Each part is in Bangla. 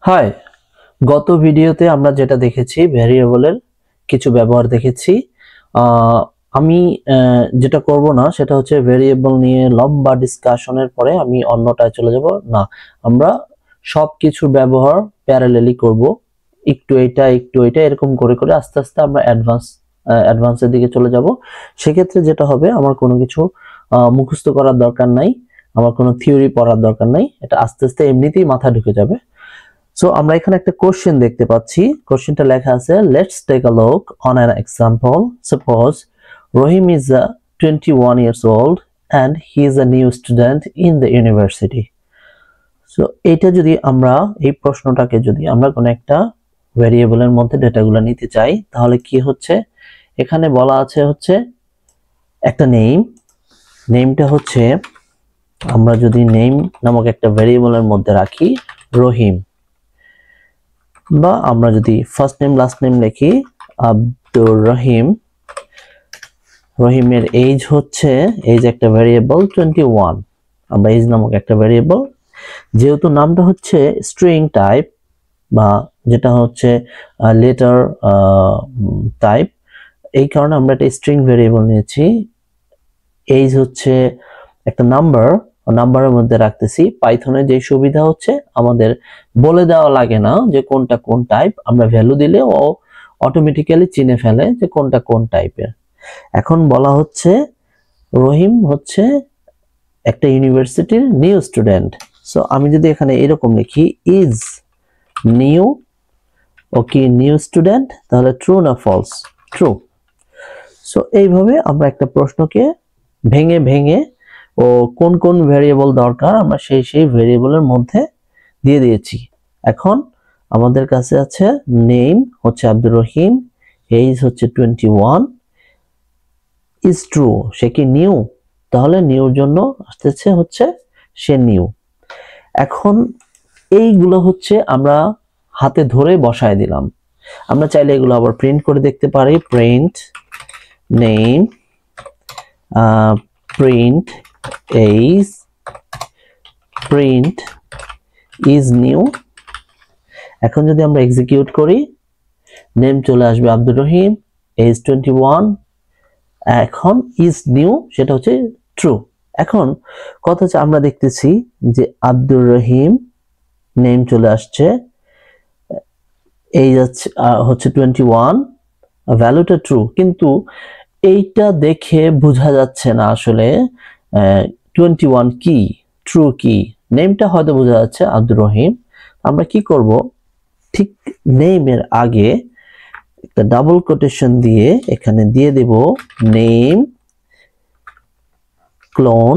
হাই, গত ভিডিওতে আমরা যেটা দেখেছি ভেরিয়েবলের কিছু ব্যবহার দেখেছি। আমি যেটা করব না সেটা হচ্ছে ভেরিয়েবল নিয়ে লম্বা ডিসকাশনের পরে আমি অন্যটায় চলে যাব না। আমরা সব কিছুর ব্যবহার প্যারালেলি করব, একটু এটা এরকম করে করে আস্তে আস্তে আমরা অ্যাডভান্সের দিকে চলে যাব। সেক্ষেত্রে যেটা হবে, আমার কোনো কিছু মুখস্থ করার দরকার নাই, আমার কোনো থিওরি পড়ার দরকার নাই, এটা আস্তে আস্তে এমনিতেই মাথায় ঢুকে যাবে। সো আমরা এখানে একটা কোশ্চেন দেখতে পাচ্ছি। কোশ্চেনটা লেখা আছে, let's take a look on an example. Suppose Rahim is 21 years old and he is a new student in the university. So এটা যদি আমরা এই প্রশ্নটাকে যদি আমরা কোনো একটা ভেরিয়েবলের মধ্যে ডেটাগুলো নিতে চাই, তাহলে কি হচ্ছে, এখানে বলা আছে হচ্ছে একটা নেমটা হচ্ছে, আমরা যদি নেম নামক একটা ভেরিয়েবলের মধ্যে রাখি রহিম, বা আমরা যদি ফার্স্ট নেম লাস্ট নেম লিখি আব্দুর রহিম, রহিমের এজ হচ্ছে, এজ একটা ভেরিয়েবল 21, আমরা এজ নামক একটা ভেরিয়েবল, যেহেতু নামটা হচ্ছে স্ট্রিং টাইপ বা যেটা হচ্ছে লেটার টাইপ, এই কারণে আমরা একটা স্ট্রিং ভেরিয়েবল নিয়েছি। এজ হচ্ছে একটা নাম্বারের মধ্যে রাখতেছি। পাইথনের যে সুবিধা হচ্ছে, আমাদের বলে দেওয়া লাগে না যে কোনটা কোন টাইপ, আমরা ভ্যালু দিলে ও অটোমেটিক্যালি চিনে ফেলে যে কোনটা কোন টাইপের। এখন বলা হচ্ছে রহিম হচ্ছে একটা ইউনিভার্সিটির নিউ স্টুডেন্ট। সো আমি যদি এখানে এরকম লিখি ইজ নিউ, ও কি নিউ স্টুডেন্ট, তাহলে ট্রু না ফলস? ট্রু। সো এইভাবে আমরা একটা প্রশ্নকে ভেঙে ভেঙে ও কোন কোন ভেরিয়েবল দরকার আমরা সেই ভেরিয়েবলের মধ্যে দিয়ে দিয়েছি। এখন আমাদের কাছে আছে নেম হচ্ছে আব্দুর রহিম, এজ হচ্ছে 21, ইজ ট্রু, সে কি নিউ, তাহলে নিউর জন্য আসতেছে হচ্ছে সে নিউ। এখন এইগুলো হচ্ছে আমরা হাতে ধরে বসায় দিলাম। আমরা চাইলে এগুলো আবার প্রিন্ট করে দেখতে পারি। Print name, print age, print is new. এখন যদি আমরা এক্সিকিউট করি, নেম চলে আসবে আব্দুর রহিম, এজ 21, এখন ইজ নিউ সেটা হচ্ছে ট্রু। এখন কথা হচ্ছে আমরা দেখতেছি যে আব্দুর রহিম নেম চলে আসছে, এজ হচ্ছে 21, ভ্যালুটা ট্রু, কিন্তু এইটা দেখে বোঝা যাচ্ছে না আসলে 21 কি, ট্রু কি। নেমটা হয়তো বোঝা যাচ্ছে আব্দুর রহিম। আমরা কি করব, ঠিক নেমের আগে একটা ডাবল কোটেশন দিয়ে এখানে দিয়ে দেব নেম ক্লোন,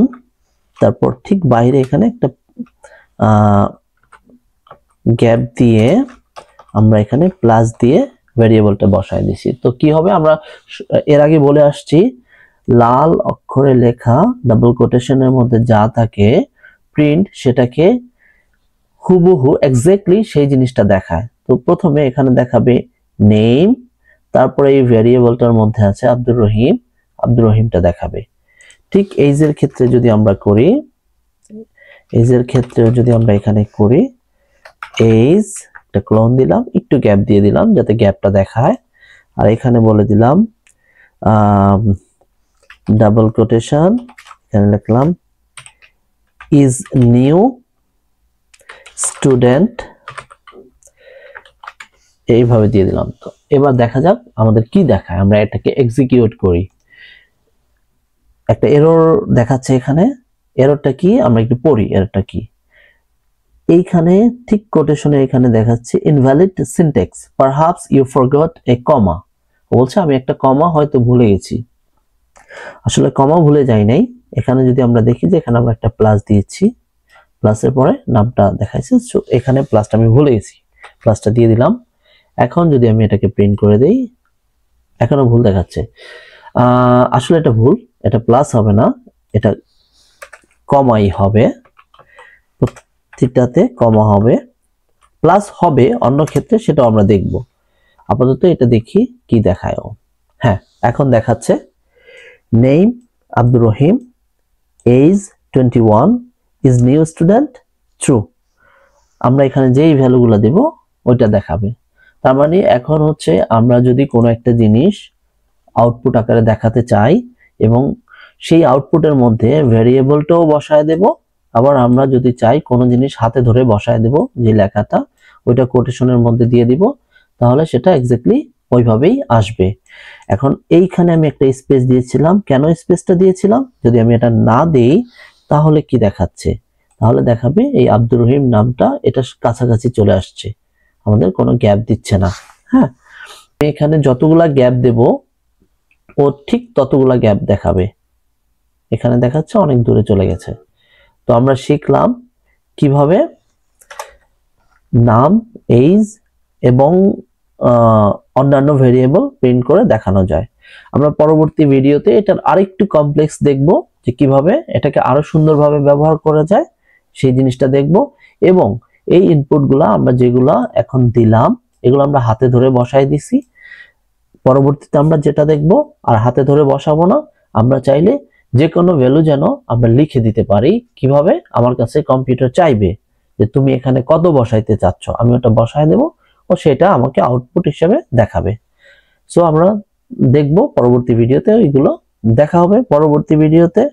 তারপর ঠিক বাইরে এখানে একটা গ্যাপ দিয়ে আমরা এখানে প্লাস দিয়ে ভেরিয়েবলটা বসায় দিছি। তো কি হবে, আমরা এর আগে বলে আসছি, লাল অক্ষরে লেখা ডাবল কোটেশনের মধ্যে যা থাকে প্রিন্ট সেটাকে হুবহু এক্স্যাক্টলি সেই জিনিসটা দেখায়। তো প্রথমে এখানে দেখাবে নেম, তারপরে এই ভেরিয়েবলটার মধ্যে আছে আব্দুর রহিম, আব্দুর রহিমটা দেখাবে। ঠিক এজের ক্ষেত্রে যদি আমরা করি, এজের ক্ষেত্রে যদি আমরা এখানে করি, এজ একটা ক্লোন দিলাম, একটু গ্যাপ দিয়ে দিলাম যাতে গ্যাপটা দেখায়, আর এখানে বলে দিলাম ডাবল কোটেশন, এখানে লিখলাম ইজ নিউ স্টুডেন্ট, এইভাবে দিয়ে দিলাম। তো এবার দেখা যাক আমাদের কি দেখায়, আমরা এটাকে এক্সিকিউট করি। একটা এরর দেখাচ্ছে এখানে, এররটা কি আমরা একটু পড়ি, এররটা কি। এইখানে ঠিক কোটেশনে এখানে দেখাচ্ছে invalid syntax, perhaps you forgot a comma, বলছে আমি একটা কমা হয়তো ভুলে গেছি। আসলে কমা ভুলে যাই নাই, এখানে যদি আমরা দেখি যে এখানে আমরা একটা প্লাস দিয়েছি, প্লাসের পরে নামটা দেখাইছে, সো এখানে প্লাসটা আমি ভুলে গেছি, প্লাসটা দিয়ে দিলাম। এখন যদি আমি এটাকে প্রিন্ট করে দেই, এখনো ভুল দেখাচ্ছে। আসলে এটা ভুল, এটা প্লাস হবে না, এটা কমাই হবে, প্রত্যেকটাতে কমা হবে, প্লাস হবে অন্য ক্ষেত্রে সেটা আমরা দেখব। আপাতত এটা দেখি কি দেখায়। হ্যাঁ, এখন দেখাচ্ছে name Abdur Rahim, age 21, is new student, true. আমরা এখানে যেই ভ্যালুগুলো দেব ওইটা দেখাবে। তার মানে এখন হচ্ছে আমরা যদি কোনো একটা জিনিস আউটপুট আকারে দেখাতে চাই এবং সেই আউটপুটের মধ্যে ভেরিয়েবলটাও বসায় দেব, আবার আমরা যদি চাই কোনো জিনিস হাতে ধরে বসায় দেব যে লেখাটা ওইটা কোটেশনের মধ্যে দিয়ে দিব, তাহলে সেটা এক্স্যাক্টলি ওইভাবেই আসবে। এখন এইখানে আমি একটা স্পেস দিয়েছিলাম, কেন স্পেসটা দিয়েছিলাম? যদি আমি এটা না দেই তাহলে কি দেখাচ্ছে? তাহলে দেখাবে এই আব্দুর রহিম নামটা এটা কাছাকাছি চলে আসছে, আমাদের কোনো গ্যাপ দিচ্ছে না। হ্যাঁ, এখানে যতগুলা গ্যাপ দেব ও ঠিক ততগুলা গ্যাপ দেখাবে। এখানে দেখাচ্ছে অনেক দূরে চলে গেছে। তো আমরা শিখলাম কিভাবে নাম, এজ এবং অন্যান্য ভেরিয়েবল প্রিন্ট করে দেখানো যায়। আমরা পরবর্তী ভিডিওতে এটার আরেকটু কমপ্লেক্স দেখব, যে কিভাবে এটাকে আরো সুন্দরভাবে ব্যবহার করা যায় সেই জিনিসটা দেখব। এবং এই ইনপুটগুলা আমরা যেগুলা এখন দিলাম এগুলো আমরা হাতে ধরে বসাই দিছি। পরবর্তীতে আমরা যেটা দেখব আর হাতে ধরে বসাবো না, আমরা চাইলে যে কোনো ভ্যালু যেন আমরা লিখে দিতে পারি। কিভাবে? আমার কাছে কম্পিউটার চাইবে যে তুমি এখানে কত বসাইতে চাচ্ছ, আমি ওটা বসায় দেব ও সেটা আমাকে আউটপুট হিসেবে দেখাবে। সো আমরা দেখব পরবর্তী ভিডিওতে, এগুলো দেখা হবে পরবর্তী ভিডিওতে।